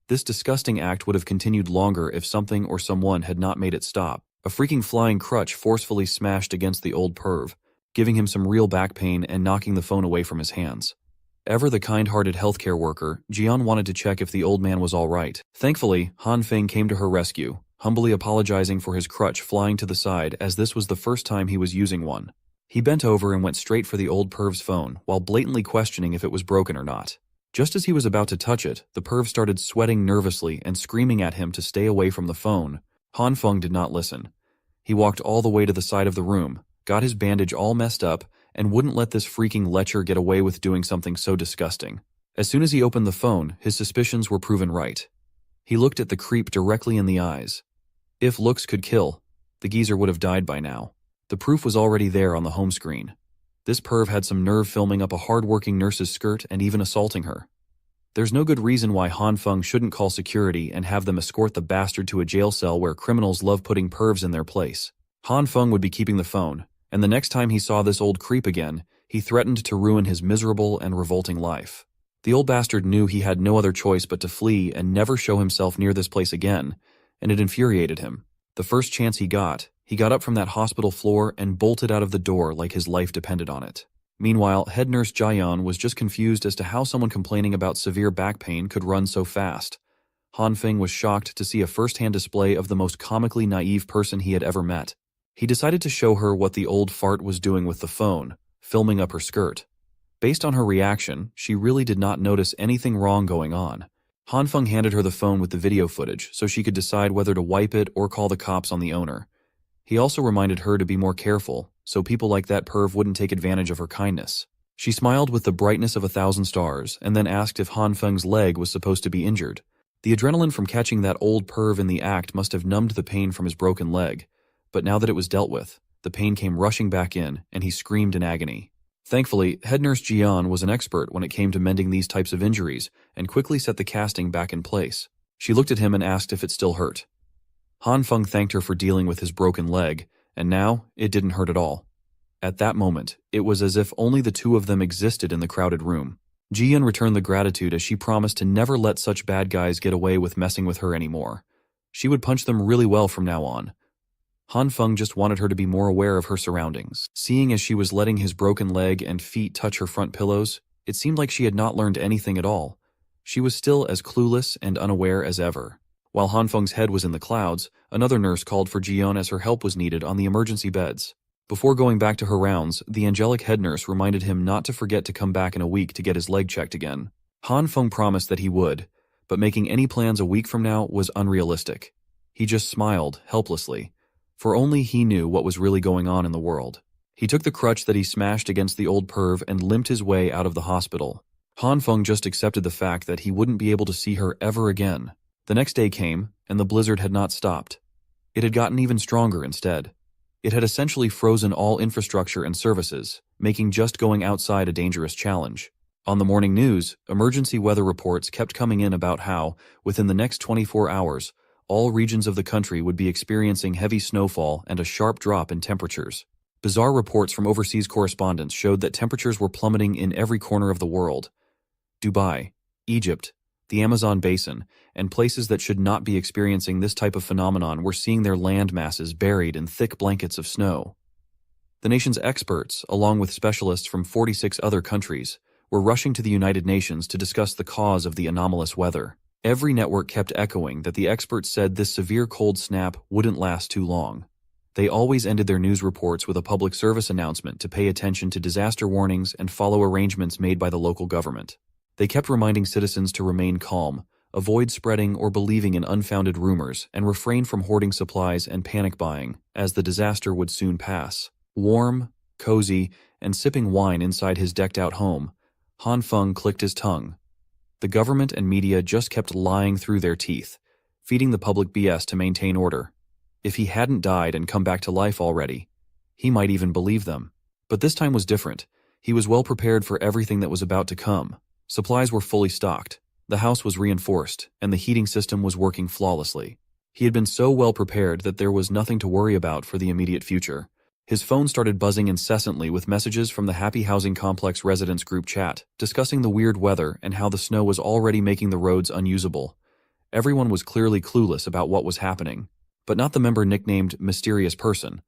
This disgusting act would have continued longer if something or someone had not made it stop. A freaking flying crutch forcefully smashed against the old perv, giving him some real back pain and knocking the phone away from his hands. Ever the kind-hearted healthcare worker, Jian wanted to check if the old man was all right. Thankfully, Han Feng came to her rescue, humbly apologizing for his crutch flying to the side as this was the first time he was using one. He bent over and went straight for the old perv's phone while blatantly questioning if it was broken or not. Just as he was about to touch it, the perv started sweating nervously and screaming at him to stay away from the phone. Han Feng did not listen. He walked all the way to the side of the room, got his bandage all messed up, and wouldn't let this freaking lecher get away with doing something so disgusting. As soon as he opened the phone, his suspicions were proven right. He looked at the creep directly in the eyes. If looks could kill, the geezer would have died by now. The proof was already there on the home screen. This perv had some nerve filming up a hard-working nurse's skirt and even assaulting her. There's no good reason why Han Feng shouldn't call security and have them escort the bastard to a jail cell where criminals love putting pervs in their place. Han Feng would be keeping the phone, and the next time he saw this old creep again, he threatened to ruin his miserable and revolting life. The old bastard knew he had no other choice but to flee and never show himself near this place again, and it infuriated him. The first chance he got up from that hospital floor and bolted out of the door like his life depended on it. Meanwhile, head nurse Jian was just confused as to how someone complaining about severe back pain could run so fast. Han Feng was shocked to see a first-hand display of the most comically naive person he had ever met. He decided to show her what the old fart was doing with the phone, filming up her skirt. Based on her reaction, she really did not notice anything wrong going on. Han Feng handed her the phone with the video footage so she could decide whether to wipe it or call the cops on the owner. He also reminded her to be more careful, so people like that perv wouldn't take advantage of her kindness. She smiled with the brightness of 1,000 stars and then asked if Han Feng's leg was supposed to be injured. The adrenaline from catching that old perv in the act must have numbed the pain from his broken leg, but now that it was dealt with, the pain came rushing back in and he screamed in agony. Thankfully, head nurse Jian was an expert when it came to mending these types of injuries and quickly set the casting back in place. She looked at him and asked if it still hurt. Han Feng thanked her for dealing with his broken leg, and now it didn't hurt at all. At that moment, it was as if only the two of them existed in the crowded room. Jian returned the gratitude as she promised to never let such bad guys get away with messing with her anymore. She would punch them really well from now on. Han Feng just wanted her to be more aware of her surroundings. Seeing as she was letting his broken leg and feet touch her front pillows, it seemed like she had not learned anything at all. She was still as clueless and unaware as ever. While Han Feng's head was in the clouds, another nurse called for Jian as her help was needed on the emergency beds. Before going back to her rounds, the angelic head nurse reminded him not to forget to come back in a week to get his leg checked again. Han Feng promised that he would, but making any plans a week from now was unrealistic. He just smiled, helplessly, for only he knew what was really going on in the world. He took the crutch that he smashed against the old perv and limped his way out of the hospital. Han Feng just accepted the fact that he wouldn't be able to see her ever again. The next day came, and the blizzard had not stopped. It had gotten even stronger instead. It had essentially frozen all infrastructure and services, making just going outside a dangerous challenge. On the morning news, emergency weather reports kept coming in about how, within the next 24 hours, all regions of the country would be experiencing heavy snowfall and a sharp drop in temperatures. Bizarre reports from overseas correspondents showed that temperatures were plummeting in every corner of the world. Dubai, Egypt, the Amazon basin, and places that should not be experiencing this type of phenomenon were seeing their land masses buried in thick blankets of snow. The nation's experts, along with specialists from 46 other countries, were rushing to the United Nations to discuss the cause of the anomalous weather. Every network kept echoing that the experts said this severe cold snap wouldn't last too long. They always ended their news reports with a public service announcement to pay attention to disaster warnings and follow arrangements made by the local government. They kept reminding citizens to remain calm, avoid spreading or believing in unfounded rumors, and refrain from hoarding supplies and panic buying, as the disaster would soon pass. Warm, cozy, and sipping wine inside his decked-out home, Han Feng clicked his tongue. The government and media just kept lying through their teeth, feeding the public BS to maintain order. If he hadn't died and come back to life already, he might even believe them. But this time was different. He was well prepared for everything that was about to come. Supplies were fully stocked, the house was reinforced, and the heating system was working flawlessly. He had been so well prepared that there was nothing to worry about for the immediate future. His phone started buzzing incessantly with messages from the Happy Housing Complex residents group chat, discussing the weird weather and how the snow was already making the roads unusable. Everyone was clearly clueless about what was happening, but not the member nicknamed Mysterious Person.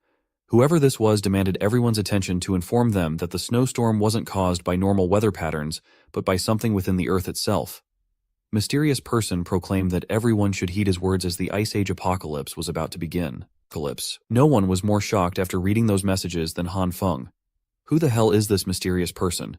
Whoever this was demanded everyone's attention to inform them that the snowstorm wasn't caused by normal weather patterns, but by something within the Earth itself. Mysterious Person proclaimed that everyone should heed his words as the Ice Age apocalypse was about to begin. No one was more shocked after reading those messages than Han Feng. Who the hell is this mysterious person,